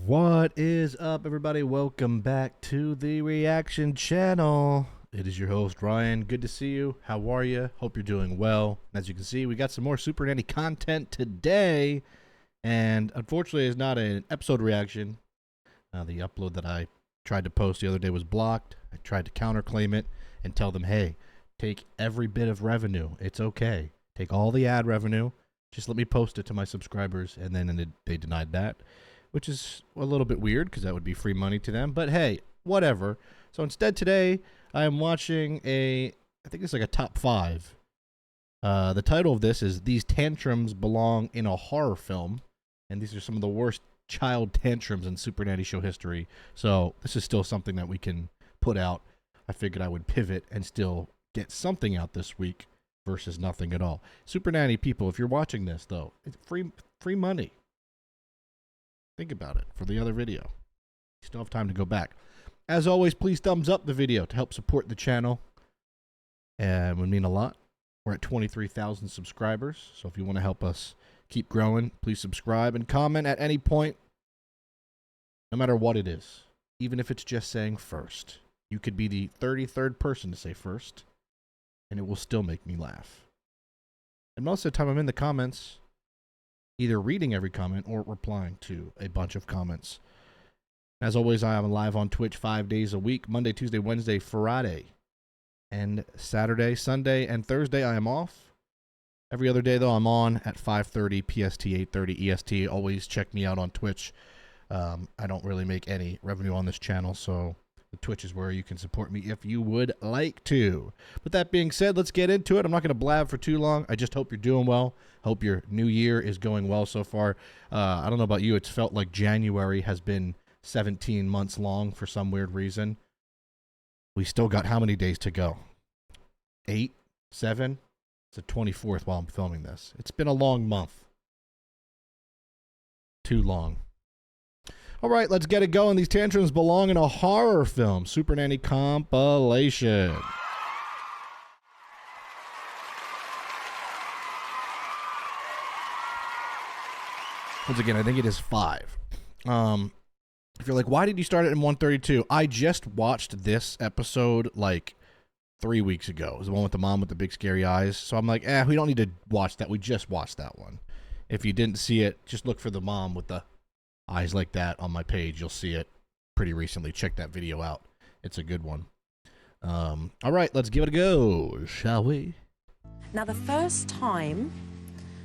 What is up, everybody? Welcome back to the reaction channel. It is your host, Ryan. Good to see you. How are you? Hope you're doing well. As you can see, we got some more Supernanny content today, and unfortunately, it's not an episode reaction. The upload that I tried to post the other day was blocked. I tried to counterclaim it and tell them, hey, take every bit of revenue. It's okay. Take all the ad revenue. Just let me post it to my subscribers, and then they denied that, which is a little bit weird because that would be free money to them. But hey, whatever. So instead today, I am watching I think it's like a top 5. The title of this is These Tantrums Belong in a Horror Film. And these are some of the worst child tantrums in Supernanny show history. So this is still something that we can put out. I figured I would pivot and still get something out this week versus nothing at all. Supernanny people, if you're watching this, though, it's free money. Think about it for the other video. You still have time to go back. As always, please thumbs up the video to help support the channel. And it would mean a lot. We're at 23,000 subscribers. So if you want to help us keep growing, please subscribe and comment at any point. No matter what it is. Even if it's just saying first. You could be the 33rd person to say first. And it will still make me laugh. And most of the time I'm in the comments, either reading every comment or replying to a bunch of comments. As always, I am live on Twitch 5 days a week, Monday, Tuesday, Wednesday, Friday, and Saturday, Sunday, and Thursday I am off. Every other day, though, I'm on at 5:30 PST, 8:30 EST. Always check me out on Twitch. I don't really make any revenue on this channel, so the Twitch is where you can support me if you would like to. But that being said, let's get into it. I'm not going to blab for too long. I just hope you're doing well. Hope your new year is going well so far. I don't know about you. It's felt like January has been 17 months long for some weird reason. We still got how many days to go? 8? 7? It's the 24th while I'm filming this. It's been a long month. Too long. All right, let's get it going. These tantrums belong in a horror film. Supernanny Compilation. Once again, I think it is 5. If you're like, why did you start it in 132? I just watched this episode like 3 weeks ago. It was the one with the mom with the big scary eyes. So I'm like, we don't need to watch that. We just watched that one. If you didn't see it, just look for the mom with the eyes like that on my page. You'll see it pretty recently. Check that video out. It's a good one. All right, let's give it a go, shall we? Now, the first time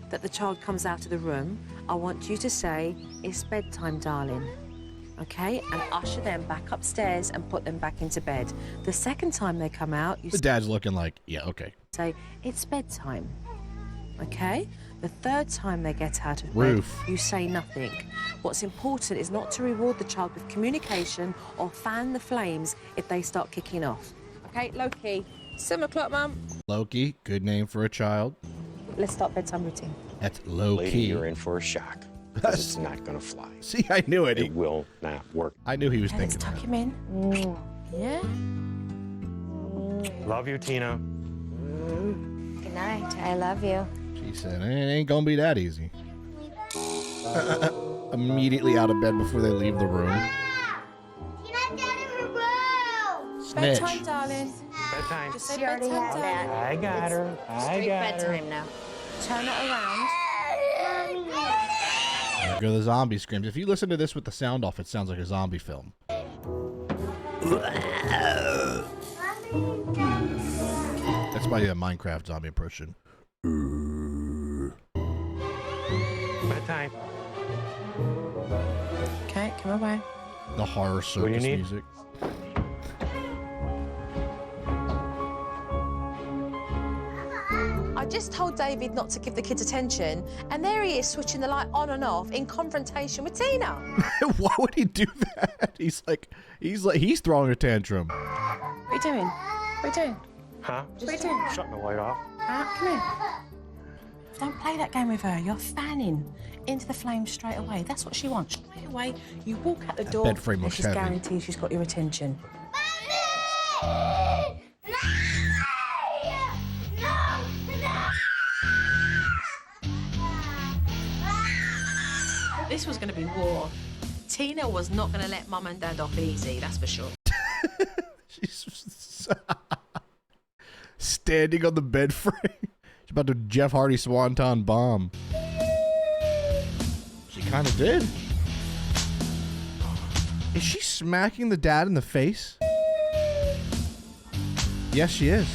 that the child comes out of the room, I want you to say, "It's bedtime, darling." Okay? And usher them back upstairs and put them back into bed. The second time they come out, you The dad's looking like, yeah, okay. say, "It's bedtime." Okay? The third time they get out of bed, you say nothing. What's important is not to reward the child with communication or fan the flames if they start kicking off. Okay, Loki, 7 o'clock, Mum. Loki, good name for a child. Let's start bedtime routine. That's Loki. Lady, you're in for a shock. It's not gonna fly. See, I knew it. It will not work. I knew he was Okay, let's thinking tuck that. him in. Yeah? Love you, Tina. Good night. I love you. She said, it ain't gonna be that easy. Immediately out of bed before they leave the room. Tina's out of her room. Snitch. Bedtime, darling. Bedtime. Just say She already bedtime, had darling. that. I got her. I got her. Bedtime now. Turn it around. There go the zombie screams. If you listen to this with the sound off, it sounds like a zombie film. That's my Minecraft zombie impression. Bedtime. Okay, come away. The horror do you circus need? music. I just told David not to give the kids attention, and there he is switching the light on and off in confrontation with Tina. Why would he do that? He's throwing a tantrum. What are you doing? What are you doing? Huh? What are you doing? Shutting the light off. Come here. Don't play that game with her. You're fanning into the flames straight away. That's what she wants. Straight away, you walk out the door, bed frame and looks she's heavy. guaranteed she's got your attention. This was going to be war. Tina was not going to let Mum and Dad off easy, that's for sure. She's standing on the bed frame. She's about to Jeff Hardy Swanton bomb. She kind of did. Is she smacking the dad in the face? Yes, she is.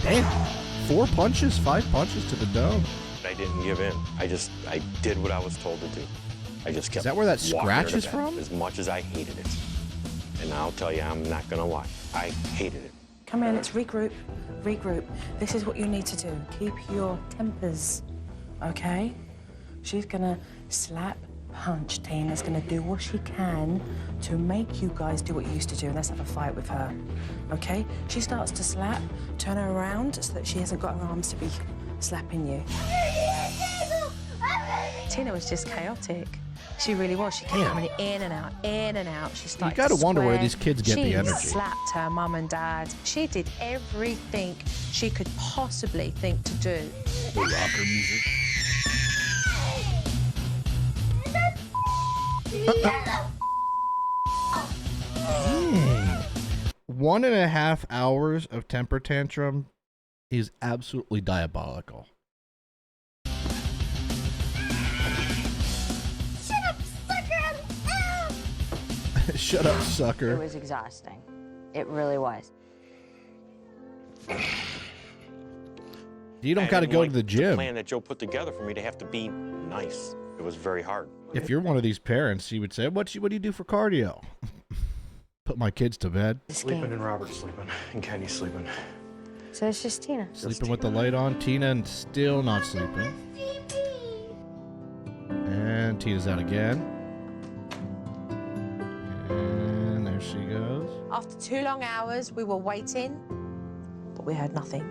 Damn. 4 punches, 5 punches to the dome. I didn't give in. I did what I was told to do. I just kept. Is that where that walking scratch her to is bed, from? As much as I hated it. And I'll tell you, I'm not gonna lie. I hated it. Come in, let's regroup. Regroup. This is what you need to do. Keep your tempers, okay? She's gonna slap, punch. Tina's gonna do what she can to make you guys do what you used to do, and let's have a fight with her, okay? She starts to slap, turn her around so that she hasn't got her arms to be slapping you. Tina was just chaotic. She really was. She kept coming in and out, in and out. She started You gotta to wonder where swear. these kids get the energy. She slapped her mum and dad. She did everything she could possibly think to do. The rocker music. Dang. 1.5 hours of temper tantrum is absolutely diabolical. Shut up, It sucker. was exhausting. It really was. You don't I got to didn't go like to the The gym. plan that Joe put together for me to have to be nice. It was very hard. If you're one of these parents, you would say, what do you do for cardio? Put my kids to bed. Sleeping and Robert's sleeping and Kenny's sleeping. So it's just Tina. Sleeping with the light on. Tina and still not sleeping. And Tina's out again. And there she goes. After 2 long hours, we were waiting, but we heard nothing.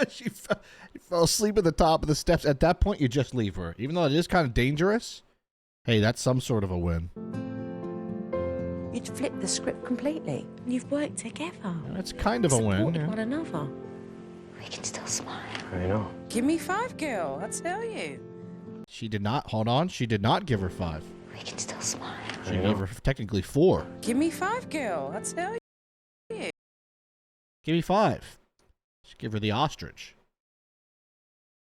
She fell asleep at the top of the steps. At that point, you just leave her. Even though it is kind of dangerous, hey, that's some sort of a win. You'd flip the script completely. You've worked together. That's kind of a win. Supported Yeah. one another. We can still smile. I know. Give me 5, girl, I tell you. She did not, hold on, she did not give her 5. We can still smile. She gave her technically 4. Give me 5, girl, I tell you. Give me 5. She gave her the ostrich.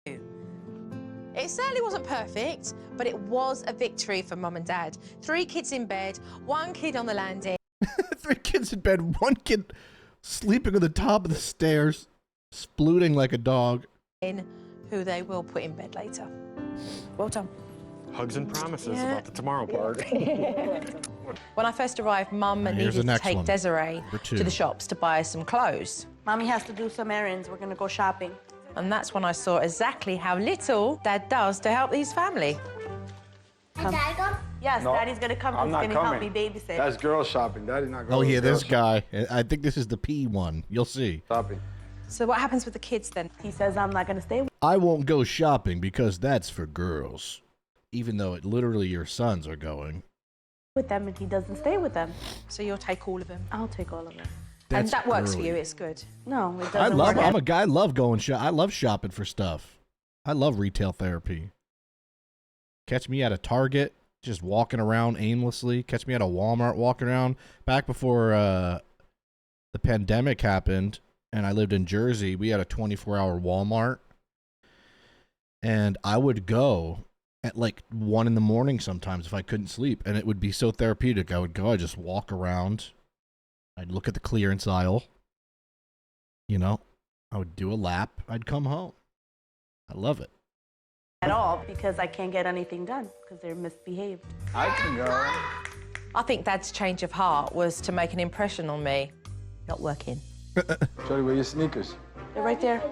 It certainly wasn't perfect, but it was a victory for Mum and Dad. 3 kids in bed, 1 kid on the landing. 3 kids in bed, 1 kid sleeping on the top of the stairs, splooting like a dog. Who they will put in bed later. Well done. Hugs and promises Yeah. about the tomorrow part. When I first arrived, Mum Now, here's the needed to next take one. Desiree Number 2. to the shops to buy some clothes. Mommy has to do some errands. We're gonna go shopping. And that's when I saw exactly how little Dad does to help his family. Did Dad go? Yes, No, Daddy's gonna come. I'm He's not gonna coming. help me babysit. That's girl shopping. Daddy's not going. Oh, yeah, girl this guy. I think this is the P one. You'll see. shopping. So what happens with the kids then? He says I'm not gonna stay I won't go shopping because that's for girls. Even though it literally your sons are going. with them, and he doesn't stay with them. So you'll take all of them. I'll take all of them. And That's that works for early. you, it's good. No, it doesn't I love. work. I'm a guy. I love going shop. I love shopping for stuff. I love retail therapy. Catch me at a Target, just walking around aimlessly. Catch me at a Walmart, walking around. Back before the pandemic happened, and I lived in Jersey, we had a 24-hour Walmart, and I would go at like 1 in the morning sometimes if I couldn't sleep, and it would be so therapeutic. I would go. I'd just walk around. I'd look at the clearance aisle. You know, I would do a lap. I'd come home. I love it. At all, because I can't get anything done because they're misbehaved. I can go. I think Dad's change of heart was to make an impression on me. Not working. Shorty, where your sneakers? They're right there.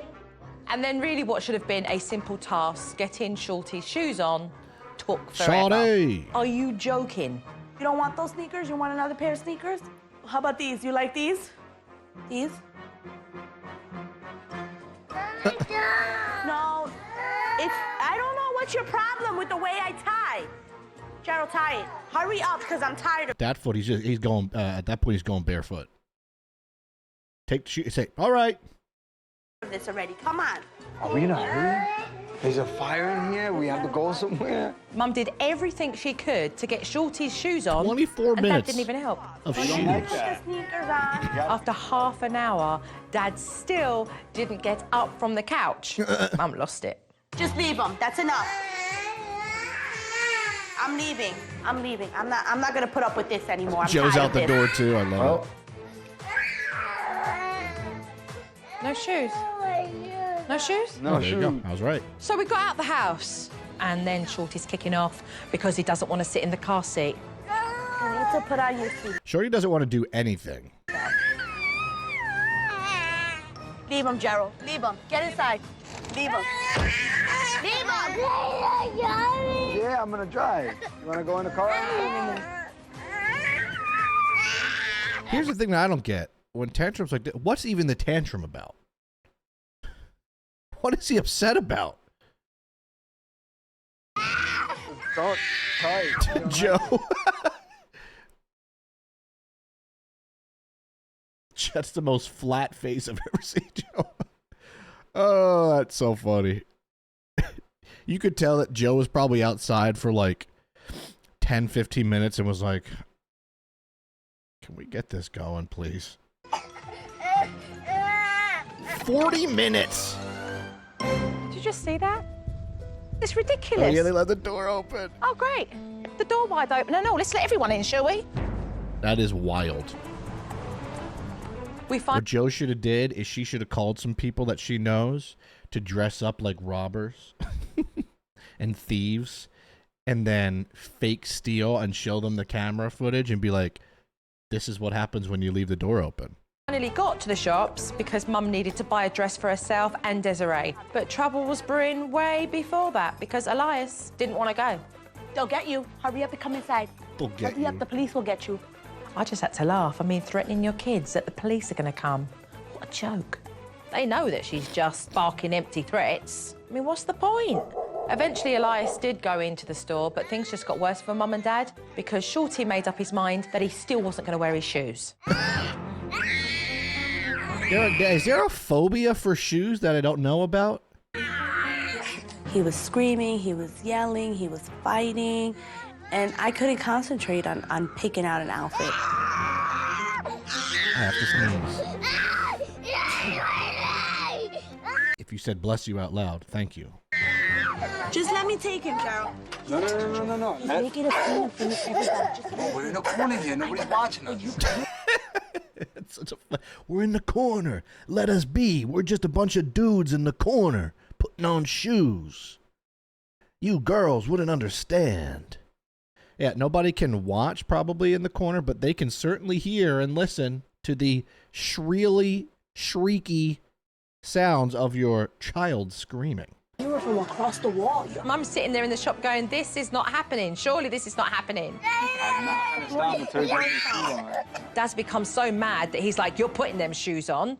And then really what should have been a simple task, getting Shorty's shoes on, took forever. Sade. Are you joking? You don't want those sneakers? You want another pair of sneakers? How about these? You like these? These? No, I don't know what's your problem with the way I tie. Gerald, tie it. Hurry up, because I'm tired of That foot, he's going, at that point, he's going barefoot. Take the shoe, say, all right. this already. Come on. Are we in a hurry? There's a fire in here. We have to go somewhere. Mum did everything she could to get Shorty's shoes on. 24 and minutes Dad didn't even help. of Like shoes. that. After half an hour, Dad still didn't get up from the couch. Mum lost it. Just leave them. That's enough. I'm leaving. I'm leaving. I'm not gonna put up with this anymore. I'm Joe's tired out of the this. door too. I love it. No shoes. No shoes? No, Oh, there you go. I was right. So we got out the house, and then Shorty's kicking off because he doesn't want to sit in the car seat. You need to put on your seat. Shorty doesn't want to do anything. Leave them, Gerald. Leave them. Get inside. Leave them. Leave them. Yeah, I'm gonna drive. You wanna go in the car? Here's the thing that I don't get. When tantrums like this, what's even the tantrum about? What is he upset about? Don't tight. Joe. That's the most flat face I've ever seen, Joe. Oh, that's so funny. You could tell that Joe was probably outside for like 10, 15 minutes and was like, can we get this going, please? 40 minutes! Did you just see that? It's Oh, ridiculous. yeah, they let the door open. Oh, great. The door wide open. No, let's let everyone in, shall we? That is wild. We What find Joe should have did is she should have called some people that she knows to dress up like robbers and thieves and then fake steal and show them the camera footage and be like, this is what happens when you leave the door open. finally got to the shops because Mum needed to buy a dress for herself and Desiree. But trouble was brewing way before that because Elias didn't want to go. They'll get you. Hurry up and come inside. They'll get Hurry up, you. the police will get you. I just had to laugh. I mean, threatening your kids that the police are going to come. What a joke. They know that she's just barking empty threats. I mean, what's the point? Eventually, Elias did go into the store, but things just got worse for Mum and Dad because Shorty made up his mind that he still wasn't going to wear his shoes. Is there a phobia for shoes that I don't know about? He was screaming, he was yelling, he was fighting, and I couldn't concentrate on picking out an outfit. I have to sneeze. If you said bless you out loud, thank you. Just let me take him, Gerald. No. Make it a scene for everybody. We're in a corner here. Nobody's watching us. It's such a we're in the corner. Let us be. We're just a bunch of dudes in the corner putting on shoes. You girls wouldn't understand. Yeah, nobody can watch probably in the corner, but they can certainly hear and listen to the shrilly, shrieky sounds of your child screaming. You were from across the wall. Mum's sitting there in the shop going, this is not happening. Surely this is not happening. Stop until you get your shoe on. Dad's become so mad that he's like, you're putting them shoes on.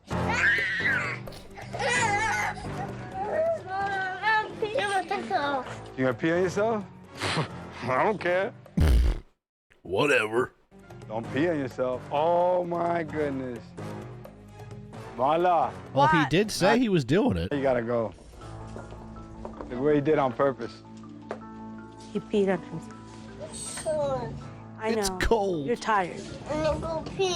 You gonna pee on yourself? I don't care. Whatever. Don't pee on yourself. Oh my goodness. Voila. Well, he did say he was doing it. You gotta go. The way he did on purpose. He peed on himself. I know. It's cold. You're tired. I'm gonna go pee.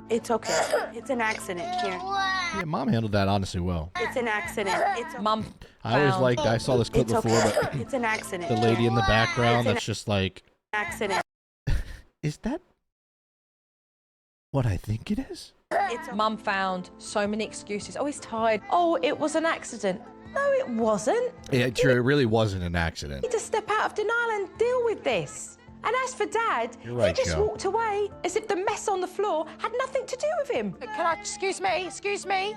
It's okay. It's an accident here. Yeah, Mom handled that honestly well. It's an accident. It's okay. Mum I always found- liked, I saw this clip It's before, okay. but It's an accident. the lady in the background It's an that's just like, accident. is that what I think it is? It's Mum found so many excuses. Oh, he's tired. Oh, it was an accident. No, it wasn't. Yeah, true. It really wasn't an accident. You need to step out of denial and deal with this. And as for Dad, You're right, he just Joe. walked away as if the mess on the floor had nothing to do with him. Can I, excuse me?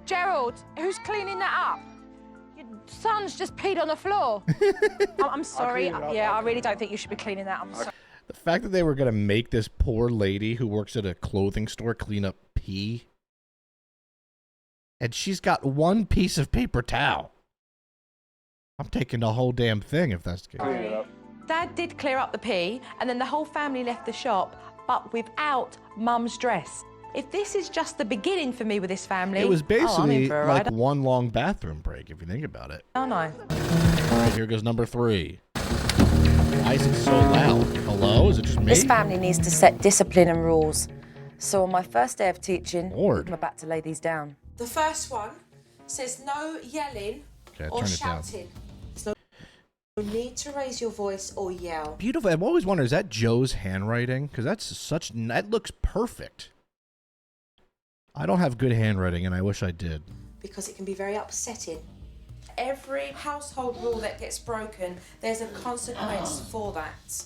Gerald, who's cleaning that up? Your son's just peed on the floor. I'm sorry. clean it up. Yeah, I really don't think you should be cleaning that. I'm sorry. The fact that they were going to make this poor lady who works at a clothing store clean up pee. And she's got one piece of paper towel. I'm taking the whole damn thing if that's the case. Clean it up. Dad did clear up the pee, and then the whole family left the shop, but without Mum's dress. If this is just the beginning for me with this family, It was I'm basically in for a like ride, one long bathroom break, if you think about it. aren't I? All right, here goes number 3. Why is it so loud? Hello? Is it just me? This family needs to set discipline and rules. So on my first day of teaching, Lord. I'm about to lay these down. The first one says no yelling Okay, or turn it down. shouting. There's no need to raise your voice or yell. Beautiful. I've always wondered, is that Joe's handwriting? Because that looks perfect. I don't have good handwriting, and I wish I did. Because it can be very upsetting. Every household rule that gets broken, there's a consequence for that.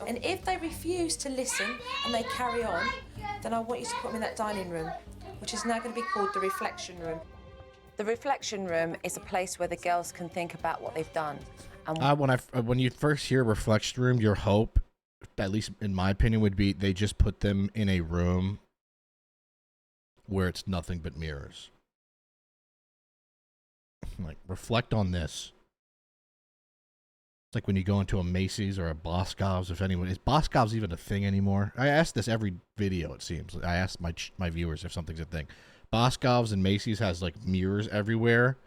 And if they refuse to listen and they carry on, then I want you to put them in that dining room, which is now going to be called the reflection room. The reflection room is a place where the girls can think about what they've done. And When you first hear reflection room, your hope, at least in my opinion, would be they just put them in a room where it's nothing but mirrors. Like, reflect on this. It's like when you go into a Macy's or a Boscov's, if anyone... Is Boscov's even a thing anymore? I ask this every video, it seems. I ask my viewers if something's a thing. Boscov's and Macy's has, like, mirrors everywhere.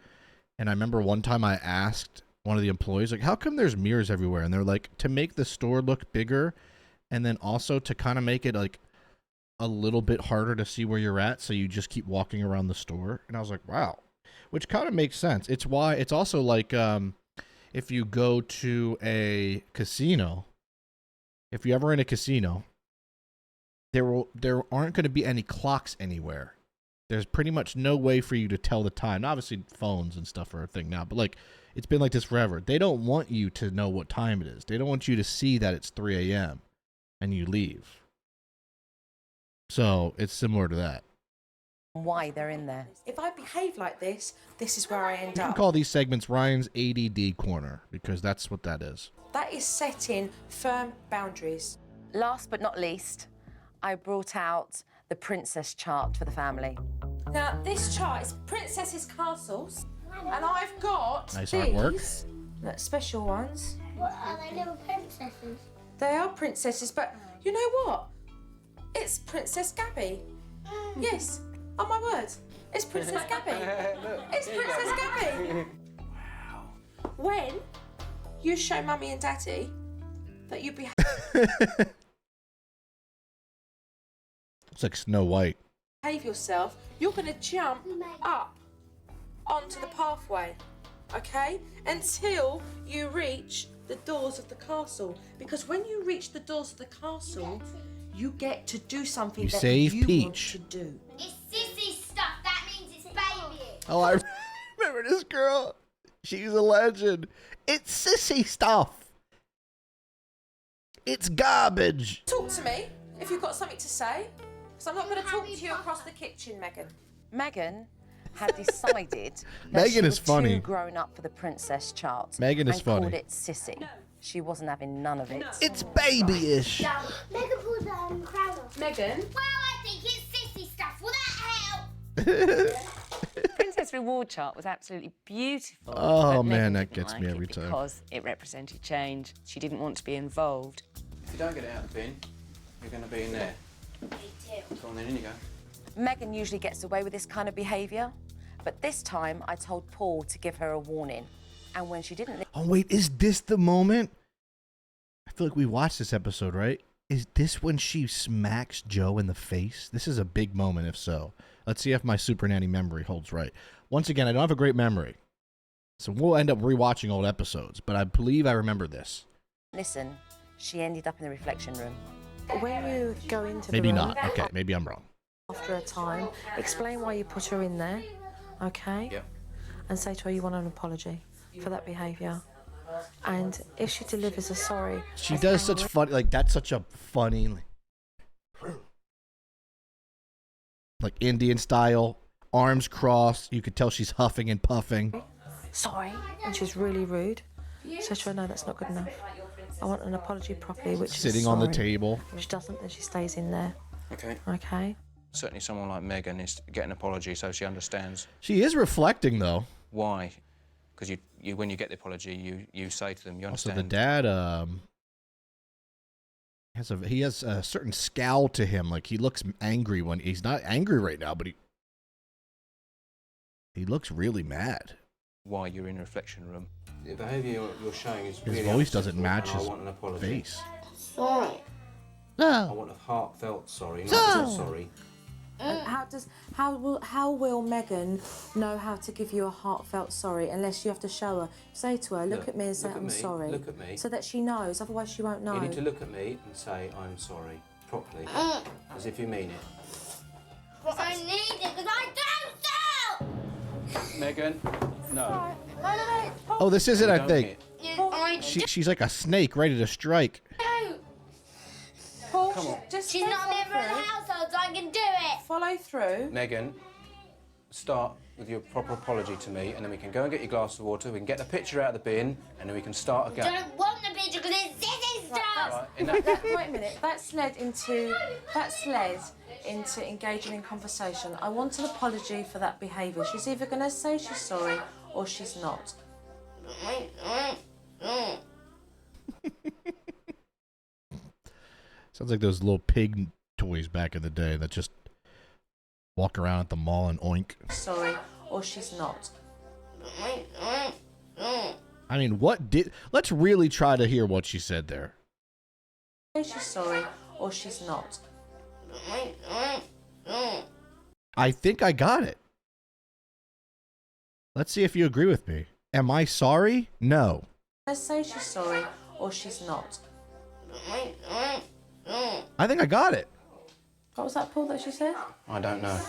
And I remember one time I asked one of the employees, like, how come there's mirrors everywhere? And they're like, to make the store look bigger, and then also to kind of make it, like, a little bit harder to see where you're at, so you just keep walking around the store. And I was like, wow. Which kind of makes sense. It's why... It's also like... if you go to a casino, if you're ever in a casino, there aren't going to be any clocks anywhere. There's pretty much no way for you to tell the time. Now, obviously, phones and stuff are a thing now, but like it's been like this forever. They don't want you to know what time it is. They don't want you to see that it's 3 a.m. and you leave. So it's similar to that. why they're in there. If I behave like this, this is where I end You can up. call these segments Ryan's ADD Corner, because that's what that is. That is setting firm boundaries. Last but not least, I brought out the princess chart for the family. Now, this chart is princesses' castles, and I've got Nice these artwork. special ones. What are they, little princesses? They are princesses, but you know what? It's Princess Gabby. Yes, on my word, it's Princess Gabby. It's Princess Gabby. Wow. When you show Mummy and Daddy that you behave It's like Snow White. yourself, you're going to jump up onto the pathway, okay? Until you reach the doors of the castle. Because when you reach the doors of the castle, you get to do something You that save you Peach. want to do. It's sissy stuff. That means it's baby. Oh, I remember this girl. She's a legend. It's sissy stuff. It's garbage. Talk to me if you've got something to say. Because I'm not going to talk to you across the kitchen, Megan. Megan had decided that Megan she is was funny. too grown up for the princess chart. Megan is and funny. called it sissy. She wasn't having none of it. It's babyish. Megan pulled the crown off. Megan? Well, I think it's sissy stuff. Will that help? Princess Reward chart was absolutely beautiful. Oh, but man, Megan that didn't gets like me it every time. Because it represented change. She didn't want to be involved. If you don't get it out of the bin, you're going to be in there. Go on then, in you go. Megan usually gets away with this kind of behaviour, but this time I told Paul to give her a warning. And when she didn't Oh, wait, is this the moment? I feel like we watched this episode, right? Is this when she smacks Joe in the face? This is a big moment, if so. Let's see if my Supernanny memory holds right. Once again, I don't have a great memory, so we'll end up rewatching old episodes, but I believe I remember this. listen, she ended up in the reflection room. When you go into Maybe the room not. Okay, maybe I'm wrong. after a time, explain why you put her in there, okay? Yep. And say to her you want an apology for that behaviour. And if she delivers a sorry... She does such funny, like, that's such a funny, like Indian style, arms crossed. You could tell she's huffing and puffing. Sorry, and she's really rude. Say to her, no, that's not good enough. I want an apology properly, which Sitting is on the sorry. table. If she doesn't, then she stays in there, Okay. okay? Certainly someone like Megan is getting an apology so she understands She is reflecting, though. why. Because you when you get the apology, you say to them, you Also, understand. the dad, He has a certain scowl to him. Like he looks angry when he's not angry right now, but he looks really mad. Why you're in a reflection room. The behaviour you're showing isIs really voice doesn't match and I his want an apology. face. Sorry. I want a heartfelt sorry, not a sorry. How will Megan know how to give you a heartfelt sorry unless you have to show her? Say to her, look at me and say I'm sorry. Look at me. So that she knows, otherwise she won't know. You need to look at me and say I'm sorry properly, as if you mean it. But I need it because I don't so! Megan, no. No. Oh, this is it, I Don't think. hit. She's like a snake ready to strike. Paul, Come on. just She's not a member of the household, so I can do it. follow through. Megan, start with your proper apology to me, and then we can go and get your glass of water. We can get the picture out of the bin, and then we can start I again. don't want the picture because it's sissy stuff. Right, Wait a minute. That's led into engaging in conversation. I want an apology for that behaviour. She's either going to say she's sorry or she's not. Sounds like those little pig toys back in the day that just walk around at the mall and oink. Sorry or she's not. I mean, let's really try to hear what she said there. Say she's sorry or she's not. I think I got it. Let's see if you agree with me. Am I sorry? No. Let's say she's sorry or she's not. I think I got it. What was that, Paul, that she said? I don't know.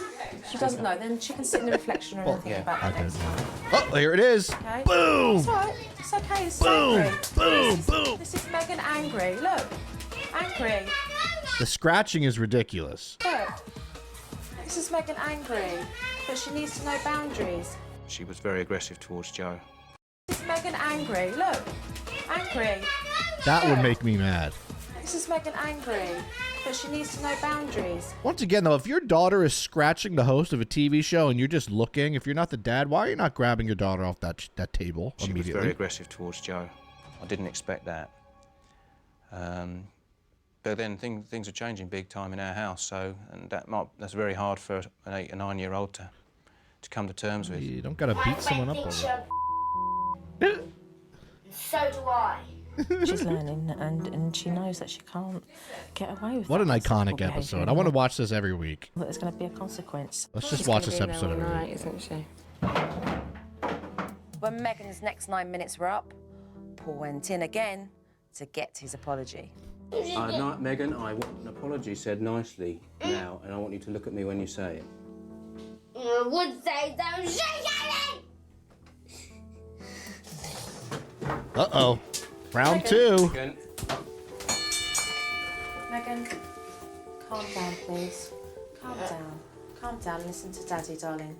She doesn't know. Then she can sit in the reflection room and think yeah, about I that don't next know. time. Oh, here it is. Okay? Boom! It's all right. It's okay. It's Boom! angry. Boom! Boom! This is Megan angry. Look. Angry. The scratching is ridiculous. Look. This is Megan angry. But she needs to know boundaries. She was very aggressive towards Joe. This is Megan angry. Look. Angry. That would make me mad. This is Megan angry. But she needs to know boundaries. Once again, though, if your daughter is scratching the host of a TV show and you're just looking, if you're not the dad, why are you not grabbing your daughter off that table She was immediately? very aggressive towards Joe. I didn't expect that. But then things are changing big time in our house, so that's very hard for an 8 or 9-year-old to come to terms with. You don't gotta beat someone up over it. So do I. She's learning, and she knows that she can't get away with What an that iconic behaviour episode. I want to anymore. watch this every week. That there's going to be a consequence. Let's just watch this episode every week. isn't she? When Megan's next 9 minutes were up, Paul went in again to get his apology. Megan, I want an apology said nicely now, and I want you to look at me when you say it. I would say don't shake at me! Uh-oh. Round 2. Megan, Megan, calm down, please. Calm down. Calm down and listen to Daddy, darling.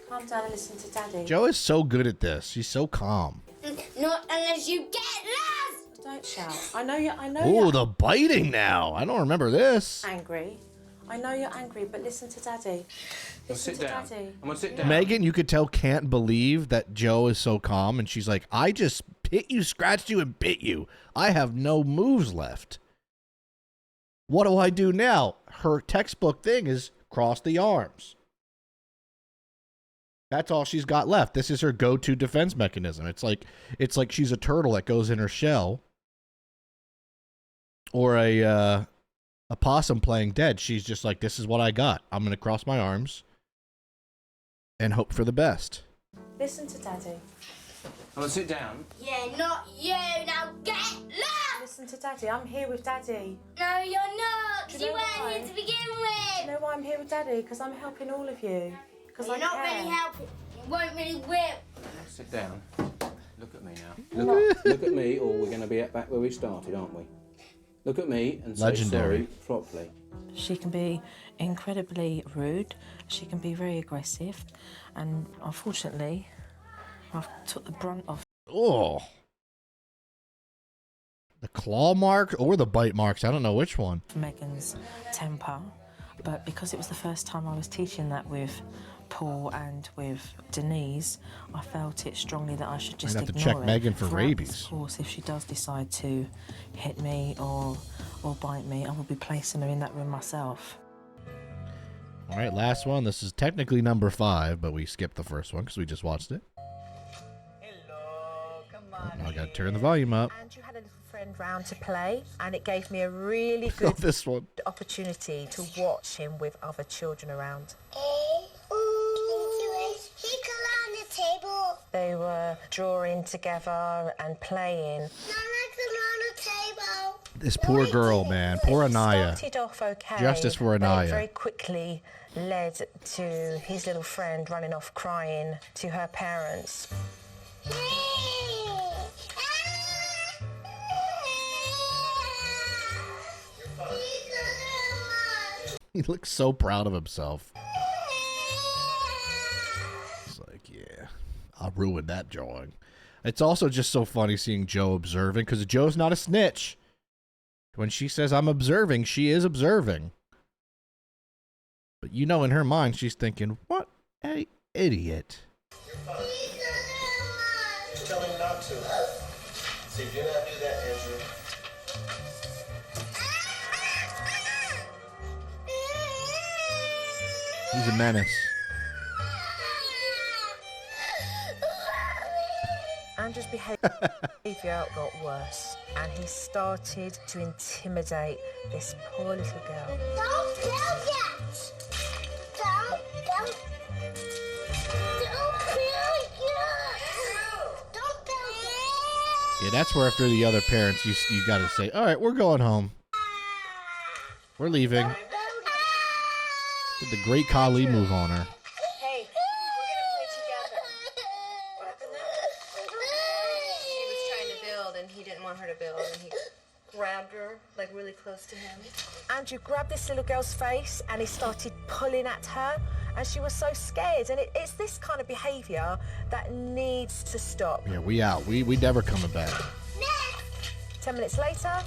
Calm down and listen to Daddy. Joe is so good at this. She's so calm. Not unless you get lost! Don't shout. I know you're Ooh, the biting now. I don't remember this. angry. I know you're angry, but listen to Daddy. Listen sit to down. Daddy. I'm gonna sit down. Megan, you could tell, can't believe that Joe is so calm, and she's like, I just hit you, scratched you, and bit you. I have no moves left. What do I do now? Her textbook thing is cross the arms. That's all she's got left. This is her go-to defense mechanism. It's like she's a turtle that goes in her shell, or a possum playing dead. She's just like, this is what I got. I'm gonna cross my arms and hope for the best. Listen to Daddy. I'm gonna sit down. Yeah, not you. Now get lost! Listen to Daddy. I'm here with Daddy. No, you're not. Do You you know weren't why? here to begin Do you with. know why I'm here with Daddy? Because I'm helping all of you. Because I You're not care. really helping. You won't really whip. Sit down. Look at me now. Look at me, or we're gonna be back where we started, aren't we? Look at me and say Legendary. sorry properly. She can be incredibly rude. She can be very aggressive. And unfortunately, I've took the brunt of Oh. The claw marks or the bite marks. I don't know which one. Megan's temper. But because it was the first time I was teaching that with Paul and with Denise, I felt it strongly that I should just Might have to ignore check it Megan for throughout rabies. this course if she does decide to hit me or or bite me, I will be placing her in that room myself. All right, last one. This is technically number 5, but we skipped the first one because we just watched it. Hello, come on. Now I gotta turn the volume up. And you had a little friend round to play, and it gave me a really good this one. opportunity to watch him with other children around. On the table. They were drawing together and playing. On the table. This poor girl, man. Poor Anaya. Started off okay. Justice for but it Anaya. very quickly led to his little friend running off crying to her parents. He looks so proud of himself. It's like, yeah, I ruined that drawing. It's also just so funny seeing Joe observing, because Joe's not a snitch. When she says, I'm observing, she is observing. But you know, in her mind, she's thinking, what an idiot. Tell him not to. See, do not do that, Andrew. He's a menace. Andrew's behaviour got worse, and he started to intimidate this poor little girl. Don't do that. Don't do Yeah, that's where if you're the other parents, you got to say, all right, we're going home. We're leaving. Did the great Kali move on her. Hey, we're gonna play together. What happened there? She was trying to build, and he didn't want her to build, and he grabbed her, like, really close to him. Andrew grabbed this little girl's face, and he started pulling at her, and she was so scared. And it's this kind of behaviour that needs to stop. Yeah, we out. We never coming back. 10 minutes later,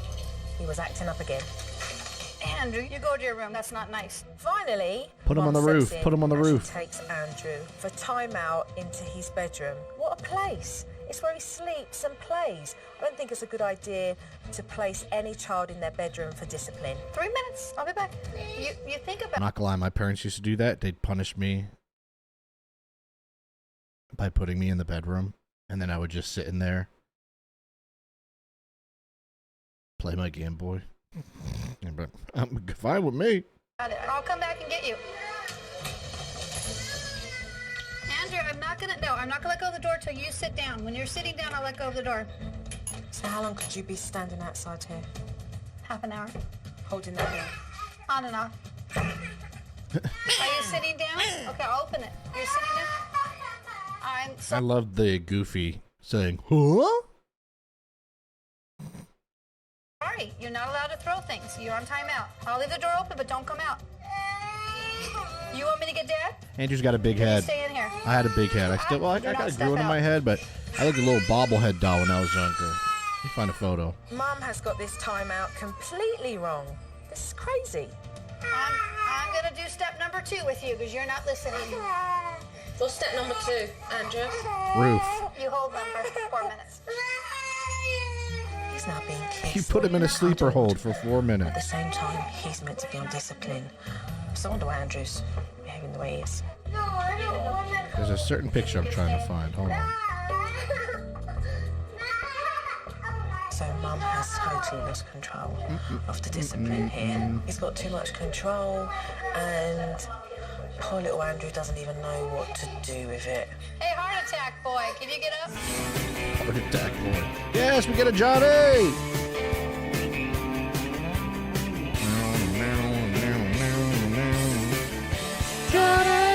he was acting up again. Andrew, you go to your room. That's not nice. Finally, Put him on the Mum roof. steps in Put him on the and she roof. takes Andrew for time out into his bedroom. What a place. It's where he sleeps and plays. I don't think it's a good idea to place any child in their bedroom for discipline. 3 minutes. I'll be back. You think I'm about not gonna lie, my parents used to do that. They'd punish me by putting me in the bedroom, and then I would just sit in there, play my Game Boy. Yeah, but fine with me. it. I'll come back and get you. Andrew, I'm not gonna let go of the door till you sit down. When you're sitting down, I'll let go of the door. So how long could you be standing outside here? Half an hour. Holding that door? On and off. Are you sitting down? Okay, I'll open it. You're sitting down? I'm I so love the Goofy saying, huh? sorry. You're not allowed to throw things. You're on timeout. I'll leave the door open, but don't come out. You want me to get Dad? Andrew's got a big You head. stay in here. I had a big head. I got a growing in my head, but I looked a little bobblehead doll when I was younger. Let me find a photo. Mum has got this timeout completely wrong. This is crazy. I'm gonna do step number 2 with you because you're not listening. What's step number 2, Andrew? Roof. You hold them for 4 minutes. He's now being kissed. You put him in a sleeper hold for 4 At the minutes. same time, he's meant to be on discipline. So I wonder why Andrew's behaving the way he is. No, I don't want to. There's a certain picture I'm trying to find. Hold on. So Mum has totally lost control of the discipline here. He's got too much control, and poor little Andrew doesn't even know what to do with it. Hey, heart attack boy, can you get up? Heart attack boy. Yes, we get a Johnny! Johnny!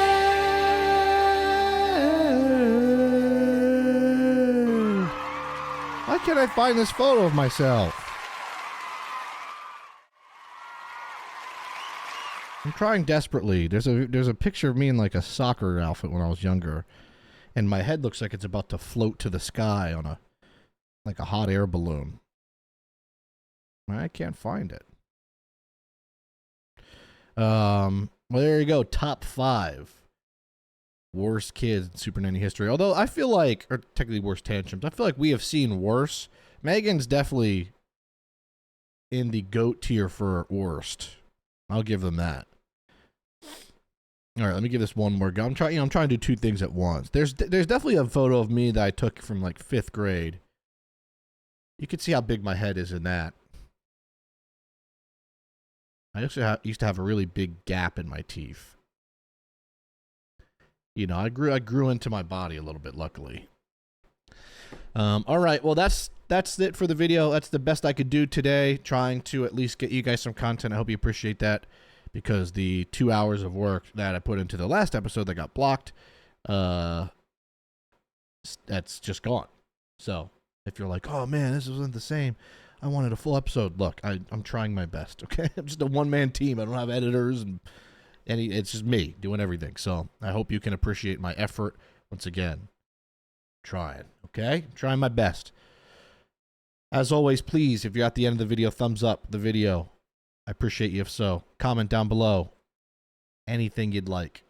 Why can't I find this photo of myself? I'm trying desperately. There's a picture of me in like a soccer outfit when I was younger, and my head looks like it's about to float to the sky on like a hot air balloon. I can't find it. Well, there you go. Top 5 worst kids in Supernanny history. Although I feel like, or technically worst tantrums, I feel like we have seen worse. Megan's definitely in the GOAT tier for worst. I'll give them that. All right, let me give this one more go. I'm trying to do two things at once. There's definitely a photo of me that I took from like 5th grade. You can see how big my head is in that. I also used to have a really big gap in my teeth. You know, I grew into my body a little bit, luckily. All right, well, that's it for the video. That's the best I could do today, trying to at least get you guys some content. I hope you appreciate that, because the 2 hours of work that I put into the last episode that got blocked, that's just gone. So if you're like, oh man, this wasn't the same, I wanted a full episode. Look, I'm trying my best, okay? I'm just a one-man team. I don't have editors, and it's just me doing everything. So I hope you can appreciate my effort once again. Trying, okay? Trying my best. As always, please, if you're at the end of the video, thumbs up the video. I appreciate you if so. Comment down below. Anything you'd like.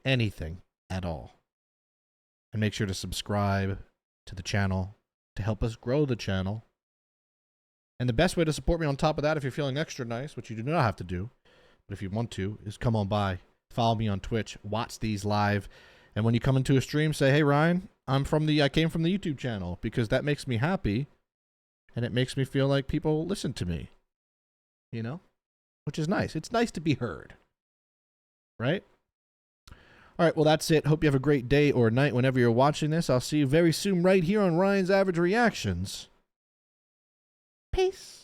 Anything at all. And make sure to subscribe to the channel to help us grow the channel. And the best way to support me on top of that, if you're feeling extra nice, which you do not have to do, but if you want to, is come on by. Follow me on Twitch. Watch these live. And when you come into a stream, say, hey, Ryan, I came from the YouTube channel, because that makes me happy. And it makes me feel like people listen to me. You know? Which is nice. It's nice to be heard. Right? All right, well, that's it. Hope you have a great day or night whenever you're watching this. I'll see you very soon right here on Ryan's Average Reactions. Peace.